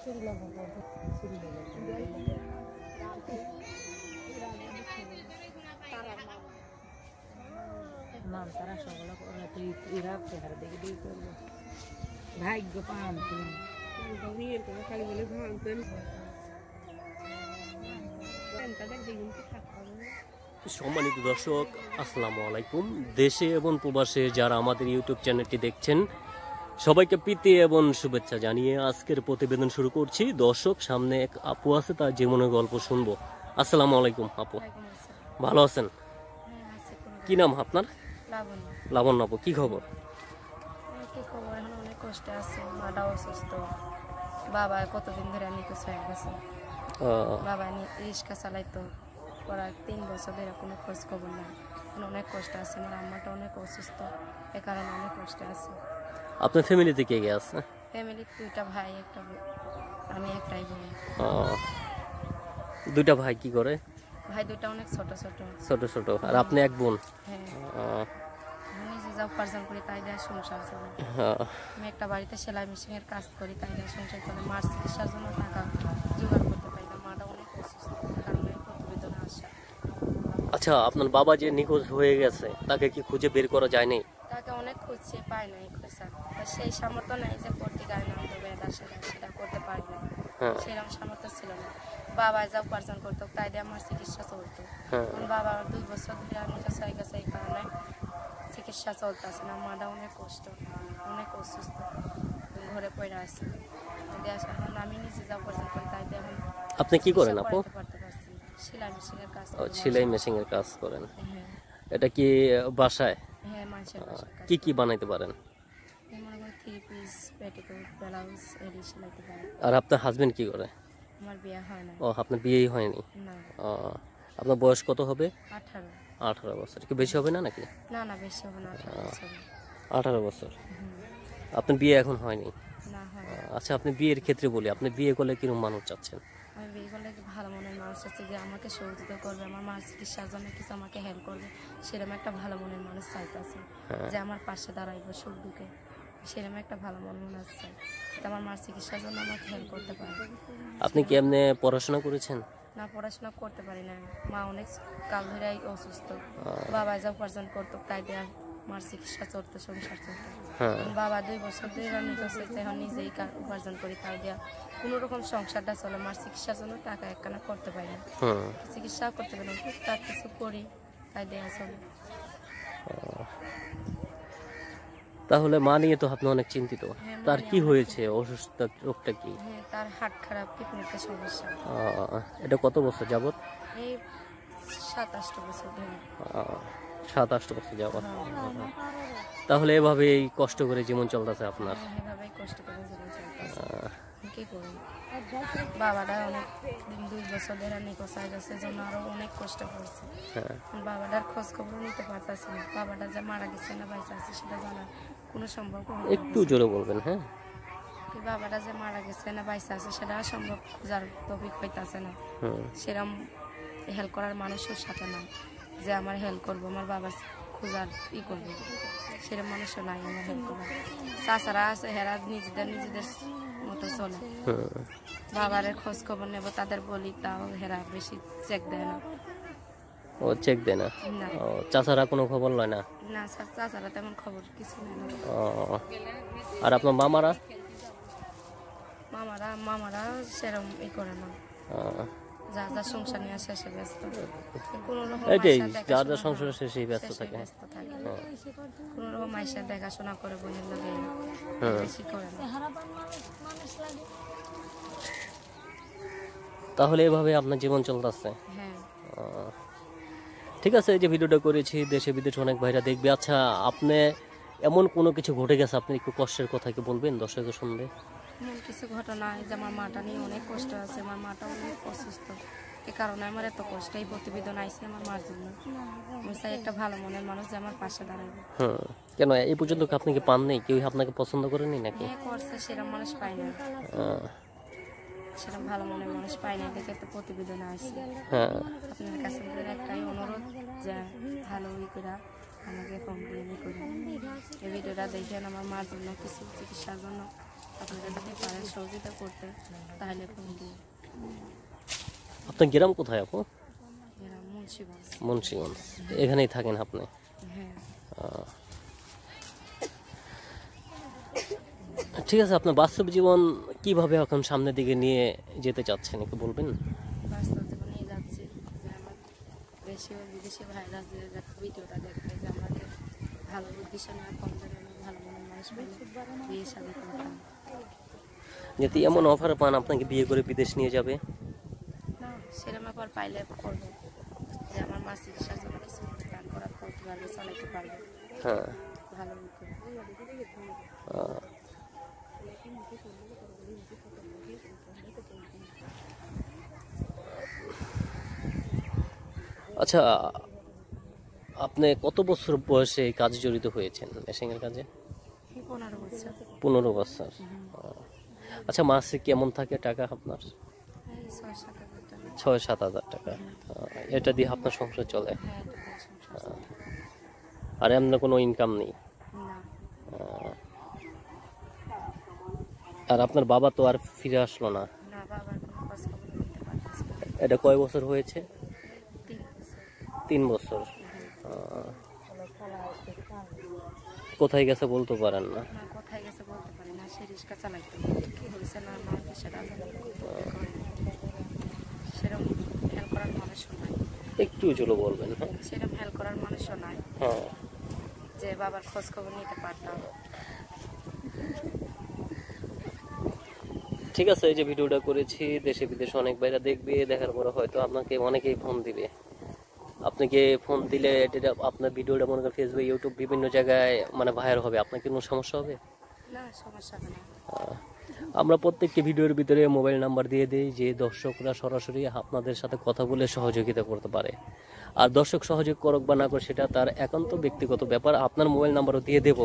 নাম তারা সকলে এরা চেহারা দেখে দিয়ে করবো ভাগ্য পান তুমি খালি বলে ভাঙতেন সম্মানিত দর্শক, আসসালামু আলাইকুম। দেশে এবং প্রবাসে যারা আমাদের ইউটিউব চ্যানেলটি দেখছেন সবাইকে প্রীতি এবং শুভেচ্ছা জানিয়ে আজকের প্রতিবেদন শুরু করছি। দর্শক, সামনে এক আপু আছে, তার জীবনের গল্প শুনবো। আসসালামু আলাইকুম আপু, ভালো আছেন? কি নাম আপনার? লাবণ্য আপু, কি খবর? অনেক কষ্টে আছে, মাটা অসুস্থ, বাবা কতদিন ধরে নিখোঁজ হয়ে গেছে। বাবা রিক্সা চালাইতো, প্রায় 3 বছর ধরে কোনো খোঁজ খবর নাই। অনেক কষ্ট আছে, আমার আম্মাটা অনেক অসুস্থ, এ কারণে অনেক কষ্ট আছে। আপনার ফ্যামিলিতে কে কে আছে? ফ্যামিলি 2টা ভাই, একটা আমি, একটাই বোন। দুইটা ভাই কি করে? ভাই 2টা অনেক ছোট ছোট ছোট ছোট, আর আপনি এক বোন? হ্যাঁ, নিজে যা উপার্জন করি তাই দিয়ে সংসার চলে। আমি একটা বাড়িতে সেলাই মেশিনের কাজ করি, তাই দিয়ে সংসার চলে। মার চিকিৎসার জন্য টাকা জোগাড় করতে পারি না, মাটা অনেক অসুস্থ, কারণে প্রতিবেদনে আসা। আচ্ছা, আপনার বাবা যে নিখোঁজ হয়ে গেছে তাকে কি খুঁজে বের করা যায়নি? তাকে অনেক খুঁজছে, পাই নাই খোঁজা। সেই সামর্থ্য নাই যে পত্রিকায় নাম দেবে, সেটা করতে পারি না, সেরকম সামর্থ্য ছিল না। বাবা যা উপার্জন করতো তাই দিয়ে আমার চিকিৎসা চলতো। বাবা 2 বছর ধরে নিখোঁজ হয়ে গেছে, এই কারণে চিকিৎসা চলতেছে না। মাটা অনেক কষ্ট, অনেক অসুস্থ, ঘরে পড়ে আছে। এখন আমি নিজে যা উপার্জন করি তাই দিয়ে এখন। আপনি কি করেন আপু? সেলাই মেশিনের কাজ। সেলাই মেশিনের কাজ করেন? এটা কি বাসায়? হ্যাঁ, মানুষের বাসায়। কি কি বানাইতে পারেন? আর আপনার হাজবেন্ড কি করে? আমার বিয়ে হয় না। ও, আপনার বিয়েই হয়নি? না। আপনার বয়স কত হবে? 18। 18 বছর। কি বেশি হবে না নাকি? না না, বেশি হবে না, 18 বছর। 18 বছর। আপনার বিয়ে এখন হয়নি? না, হয়। আচ্ছা, আপনি বিয়ের ক্ষেত্রে বলি, আপনি বিয়ে করলে কিরকম মানুষ চাচ্ছেন? আমি বিয়ে করলে ভালো মনের মানুষ আছে, যে আমাকে সহযোগিতা করবে, আমার মার চিকিৎসার জন্য কিছু আমাকে হেল্প করবে, সেরকম একটা ভালো মনের মানুষ চাইতেছে, যে আমার পাশে দাঁড়াইব সুখ দুঃখে, সেরকম একটা ভালো মনের মানুষ চাই, আমার মার চিকিৎসার জন্য আমাকে হেল্প করতে পারবে। আপনি কি এমনি পড়াশোনা করেছেন? না, পড়াশোনা করতে পারি না, মা অনেক কাল ধরে অসুস্থ, বাবা যা উপার্জন করতো তাই দিয়ে মার চিকিৎসা চলতো, সংসার চলতো। বাবা 2 বছর ধরে নিখোঁজ হয়েছে, এখন নিজেই উপার্জন করি, তাই দিয়া কোনো রকম সংসারটা চলে। মার চিকিৎসার জন্য টাকা একখানা করতে পারি না, চিকিৎসাও করতে পারি না, টুকটাক কিছু করি, তাই দেওয়া চলে। তাহলে মা নিয়ে তো আপনি অনেক চিন্তিত। তার কি হয়েছে? অসুস্থ রোগটা কি? হ্যাঁ, তার হার্ট খারাপ, কিডনিতে সমস্যা। এটা কত বছর যাবত? এই 7-8 বছর ধরে। 7-8 বছর যাবত। তাহলে এভাবেই কষ্ট করে জীবন চলতেছে আপনার? এভাবেই কষ্ট করে জীবন চলতেছে, কি করব। বাবাটা অনেক দিন 2 বছর ধরে নিখোঁজ হয়ে গেছে, জন্য আরো অনেক কষ্ট করছে। বাবাটার খোঁজ খবর নিতে পারতাছি না, বাবাটা যে মারা গেছে না বাইসা আছে সেটা জানা কোনো সম্ভব। একটু জোরে বলবেন। হ্যাঁ, বাবাটা যে মারা গেছে না বাইসা আছে সেটা সম্ভব খোঁজার তৌফিক হইতাছে না, সেরকম হেল্প করার মানুষের সাথে নাই যে আমার হেল্প করবো, আমার বাবা খোঁজার করবো, সেরকম মানুষও নাই আমার হেল্প করার। চাচারা আছে, হেরা নিজেদের মতো চলে। বাবার খোঁজ খবর নেব, তাদের বলি, তাও হেরা বেশি চেক দেয় না। ও, চেক দেয় না? চাচারা কোনো খবর লয় না? না, চাচারা তেমন খবর কিছু নেই না। আর আপনার মামারা? মামারা সেরকম করে না, যা যা সংসার নিয়ে শেষে ব্যস্ত, কোনো রকম যা সংসার শেষেই ব্যস্ত থাকে। কোনো রকম মাইসা দেখাশোনা করে, বোনের লাগে বেশি করে না। তাহলে এভাবে আপনার জীবন চলতেছে? হ্যাঁ। ঠিক আছে, এই যে ভিডিওটা করেছি দেশে বিদেশে অনেক ভাইরা দেখবে। আচ্ছা, আপনি এমন কোনো কিছু ঘটে গেছে, আপনি একটু কষ্টের কথা কি বলবেন দর্শকের শুনবে? এমন কিছু ঘটনা, যে আমার মাটা নিয়ে অনেক কষ্ট আছে, আমার মাটা অনেক অসুস্থ, এ কারণে আমার এত কষ্ট। এই প্রতিবেদন আইছে আমার মার জন্য, আমি চাই একটা ভালো মনের মানুষ যে আমার পাশে দাঁড়াবে। কেন এই পর্যন্ত আপনি কি পান নেই? কেউ আপনাকে পছন্দ করেনি নাকি? করছে, সেরকম মানুষ পাই না, সেরকম ভালো মনের মানুষ পাই না, দেখে একটা প্রতিবেদন আসছে। আপনার কাছে একটাই অনুরোধ, যে ভালো করে আমাকে কমপ্লেন করি, এই ভিডিওটা দেখেন, আমার মার জন্য কিছু চিকিৎসার জন্য আপনারা যদি পারেন সহযোগিতা করতে তাহলে ফোন দিয়ে। আপনার গ্রাম কোথায় আপু? এরা মুন্সিগঞ্জ। মুন্সিগঞ্জ, এখানেই থাকেন আপনি? হ্যাঁ। ঠিক আছে, আপনার বাস্তব জীবন কিভাবে এখন সামনের দিকে নিয়ে যেতে চাচ্ছেন একটু বলবেন? বাস্তব জীবনে যাচ্ছি যে আমার দেশে ও বিদেশে ভাইরা যে ভিডিওটা দেখবে যে আমাকে ভালো বুদ্ধি শোনা কম দামে ভালো মনের মানুষ পেলে বিয়ে শাদী করতাম। যদি এমন অফার পান আপনাকে বিয়ে করে বিদেশ নিয়ে যাবে? না, সেরকম ব্যাপার পাইলে করবো যে আমার মা চিকিৎসার জন্য কিছু দান করা করতে পারবে, চালাইতে পারবে। হ্যাঁ। ভালো করে। আচ্ছা, আপনি কত বছর বয়সে এই কাজে জড়িত হয়েছেন, মেশিনের কাজে? 15 বছর। 15 বছর। আচ্ছা, মাসে কেমন থাকে টাকা আপনার? এই 6-7 হাজার টাকা। 6-7 হাজার টাকা। এটা দিয়ে আপনার সংসার চলে? হ্যাঁ, এটা দিয়ে সংসার চলে। আর এমনি কোনো ইনকাম নেই? না। আর আপনার বাবা তো আর ফিরে আসলো না? না, বাবার কোনো খোঁজ খবর নিতে পারতেছি না। এটা কয় বছর হয়েছে? 3 বছর। 3 বছর। কোথায় গেছে বলতে পারেন না? না, কোথায় গেছে বলতে পারি না। সে রিক্সা চালাইতো, কি হয়েছে না না হয়েছে সেটা জানি না। সেরকম হেল্প করার মানুষও নাই। একটু জোরে বলবেন। হ্যাঁ। সেরকম হেল্প করার মানুষও নাই হ্যাঁ। যে বাবার খোঁজ খবর নিতে পারতাম। ঠিক আছে, এই যে ভিডিওটা করেছি দেশে বিদেশে অনেক বাইরে দেখবে, দেখার পরে হয়তো আপনাকে অনেকেই ফোন দিবে। আপনাকে ফোন দিলে এটা আপনার ভিডিওটা মনে করেন ফেসবুক, ইউটিউব বিভিন্ন জায়গায় মানে ভাইরাল হবে, আপনার কি কোনো সমস্যা হবে? না, সমস্যা হবে না। আমরা প্রত্যেকটি ভিডিওর ভিতরে মোবাইল নাম্বার দিয়ে দিই যে দর্শকরা সরাসরি আপনাদের সাথে কথা বলে সহযোগিতা করতে পারে। আর দর্শক সহযোগ করুক বা না করুক সেটা তার একান্ত ব্যক্তিগত ব্যাপার। আপনার মোবাইল নাম্বারও দিয়ে দেব,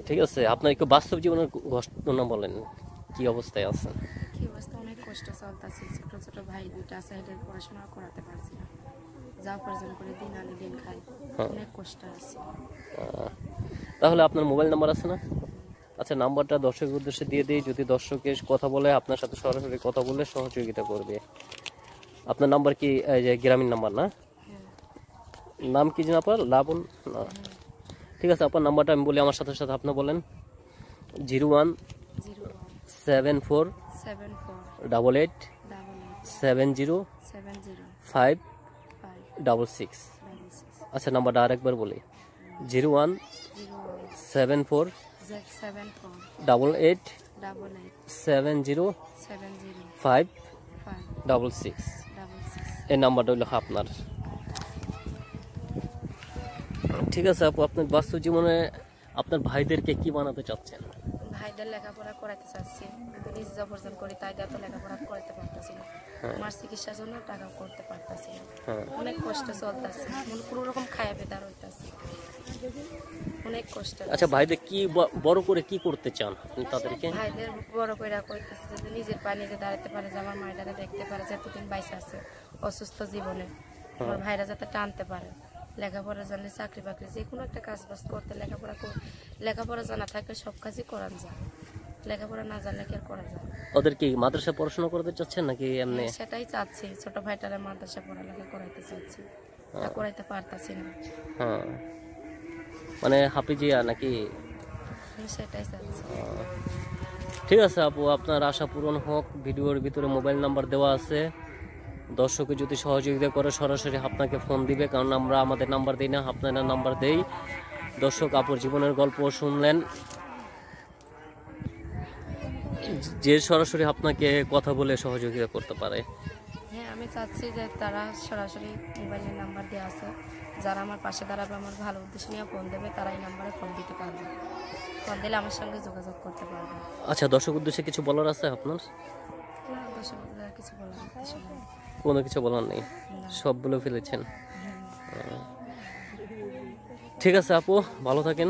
ঠিক আছে? আপনার একটু বাস্তব জীবনের ঘটনা বলেন, কি অবস্থায় আছেন? কি অবস্থা, অনেক কষ্ট চলতেছে। ছোট ছোট ভাই 2টা আছে, এদের পড়াশোনা করাতে পারছি না। যা উপার্জন করে দিন আনি দিন খাই, অনেক কষ্ট আছে। তাহলে আপনার মোবাইল নাম্বার আছে না? আচ্ছা, নাম্বারটা দর্শকের উদ্দেশ্যে দিয়ে দিই, যদি দর্শকের কথা বলে আপনার সাথে সরাসরি কথা বলে সহযোগিতা করবে। আপনার নাম্বার কি এই যে গ্রামীণ নাম্বার না? নাম কি যেন আপনার? লাবণ না? ঠিক আছে, আপনার নাম্বারটা আমি বলি, আমার সাথে সাথে আপনি বলেন। 0174 88 70 566। আচ্ছা, নাম্বারটা আরেকবার বলি, 0174 88 70 566। এই নাম্বারটা হলো আপনার। ঠিক আছে আপু, আপনার বাস্তব জীবনে আপনার ভাইদেরকে কি বানাতে চাচ্ছেন? ভাইদের লেখাপড়া করাতে চাচ্ছি, কিন্তু নিজে যা উপার্জন করি তাই দিয়ে তো লেখাপড়া করতে পারতেছি না। আমার চিকিৎসার জন্য টাকা করতে পারতেছি না। অনেক কষ্ট চলতেছে, কোনো রকম খায়া বেদার হইতেছে, অনেক কষ্ট। আচ্ছা, ভাইদের কি বড় করে কি করতে চান আপনি তাদেরকে? ভাইদের বড় করে করতেছে যদি নিজের পা নিজে দাঁড়াতে পারে, যে আমার মায়েরা দেখতে পারে যে এতদিন বাইসে আছে অসুস্থ জীবনে, আমার ভাইরা যাতে টানতে পারে। লেখাপড়া জানলে চাকরি বাকরি যে কোনো একটা কাজ বাজ করতে লেখাপড়া জানা থাকলে সব কাজই করা যায়, লেখাপড়া না জানলে কি আর করা যায়? ওদের কি মাদ্রাসা পড়াশোনা করতে চাচ্ছেন নাকি এমনি? সেটাই চাচ্ছি, ছোট ভাইটারে মাদ্রাসা পড়ালেখা করাইতে চাচ্ছি, তা করাইতে পারতাছি না। হ্যাঁ, মানে হাফিজিয়া নাকি? সেটাই চাচ্ছি। ঠিক আছে আপু, আপনার আশা পূরণ হোক। ভিডিওর ভিতরে মোবাইল নাম্বার দেওয়া আছে, দর্শকে যদি সহযোগিতা করে সরাসরি আপনাকে ফোন দিবে, কারণ আমরা আমাদের নাম্বার দিই না, আপনারা নাম্বার দেই। দর্শক, আপুর জীবনের গল্প শুনলেন, যে সরাসরি আপনাকে কথা বলে সহযোগিতা করতে পারে। হ্যাঁ, আমি চাচ্ছি যে তারা সরাসরি মোবাইলের নাম্বার দেওয়া আছে, যারা আমার পাশে দাঁড়াবে, আমার ভালো উদ্দেশ্য নিয়ে ফোন দেবে, তারা এই নাম্বারে ফোন দিতে পারবে, ফোন দিলে আমার সঙ্গে যোগাযোগ করতে পারবে। আচ্ছা, দর্শক উদ্দেশ্যে কিছু বলার আছে আপনার? না, দর্শক কিছু বলার উদ্দেশ্য নেই। কোনো কিছু বলার নেই, সব বলে ফেলেছেন। ঠিক আছে আপু, ভালো থাকেন।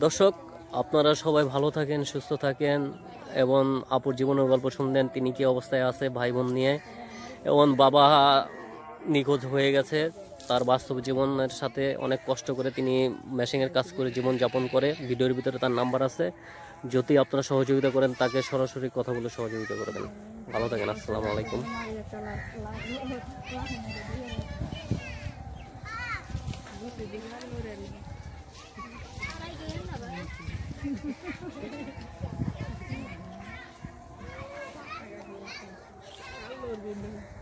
দর্শক, আপনারা সবাই ভালো থাকেন, সুস্থ থাকেন, এবং আপুর জীবনের গল্প শুনলেন, তিনি কি অবস্থায় আছে ভাই বোন নিয়ে, এবং বাবা নিখোঁজ হয়ে গেছে, তার বাস্তব জীবনের সাথে অনেক কষ্ট করে তিনি মেশিনের কাজ করে জীবন যাপন করে। ভিডিওর ভিতরে তার নাম্বার আছে, যদি আপনারা সহযোগিতা করেন তাকে সরাসরি কথা বলে সহযোগিতা করবেন। ভালো থাকেন, আসসালামু আলাইকুম। Alur